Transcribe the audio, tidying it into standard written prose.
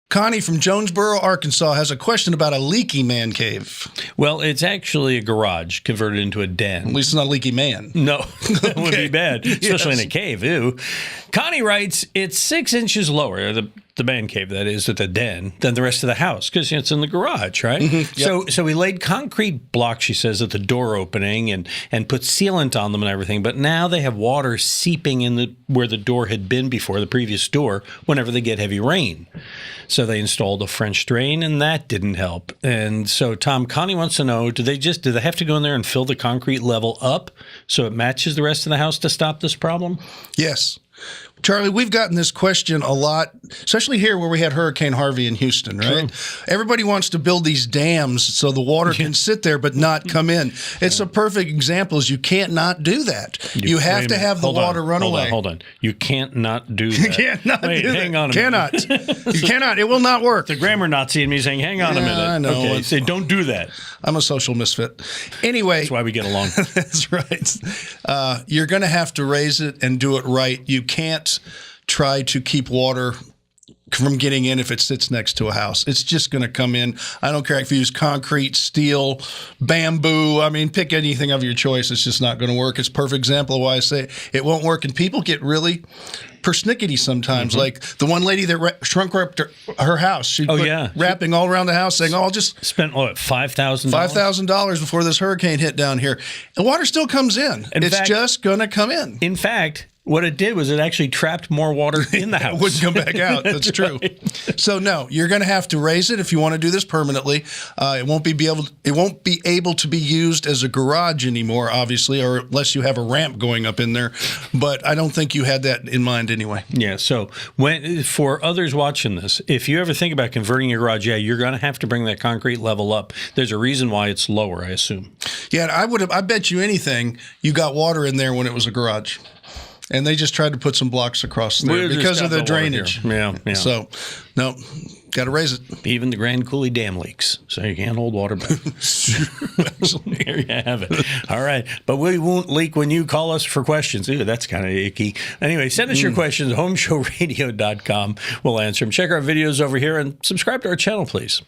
Connie from Jonesboro, Arkansas, has a question about a leaky man cave. Well, it's actually a garage converted into a den. At least it's not a leaky man. No, that would be bad, especially Yes. in a cave. Ew. Connie writes, it's 6 inches lower, the man cave, that is, at the den, than the rest of the house, because it's in the garage, right? Yep. So we laid concrete blocks, she says, at the door opening and put sealant on them and everything, but now they have water seeping in where the door had been before, the previous door, whenever they get heavy rain. So they installed a French drain, and that didn't help. And so, Tom, Connie wants to know, do they have to go in there and fill the concrete level up so it matches the rest of the house to stop this problem? Yes. Charlie, we've gotten this question a lot, especially here where we had Hurricane Harvey in Houston, right? True. Everybody wants to build these dams so the water can sit there but not come in. It's a perfect example is you can't not do that. You have to have the water run away. Hold on. You can't not do that. You can't not do that. Hang on a minute. Cannot. You cannot. It will not work. The grammar Nazi in me saying, hang on a minute. I know. Okay, say, don't do that. I'm a social misfit. Anyway. That's why we get along. That's right. You're going to have to raise it and do it right. You can't try to keep water from getting in if it sits next to a house. It's just going to come in. I don't care if you use concrete, steel, bamboo. I mean, pick anything of your choice. It's just not going to work. It's a perfect example of why I say it won't work. And people get really persnickety sometimes. Like the one lady that shrunk wrapped her house. She put wrapping all around the house saying, I'll just spent, what, $5,000? $5,000 before this hurricane hit down here. And water still comes in. It's just going to come in. In fact, what it did was it actually trapped more water in the house. It wouldn't come back out. That's true. Right. So no, you're going to have to raise it if you want to do this permanently. It won't be able to be used as a garage anymore, obviously, or unless you have a ramp going up in there. But I don't think you had that in mind anyway. Yeah. So for others watching this, if you ever think about converting your garage, you're going to have to bring that concrete level up. There's a reason why it's lower, I assume. Yeah, I bet you anything you got water in there when it was a garage. And they just tried to put some blocks across there because of the drainage. Yeah. So, no, got to raise it. Even the Grand Coulee Dam leaks, so you can't hold water back. There you have it. All right. But we won't leak when you call us for questions. Ooh, that's kind of icky. Anyway, send us your questions, HomeShowRadio.com. We'll answer them. Check our videos over here and subscribe to our channel, please.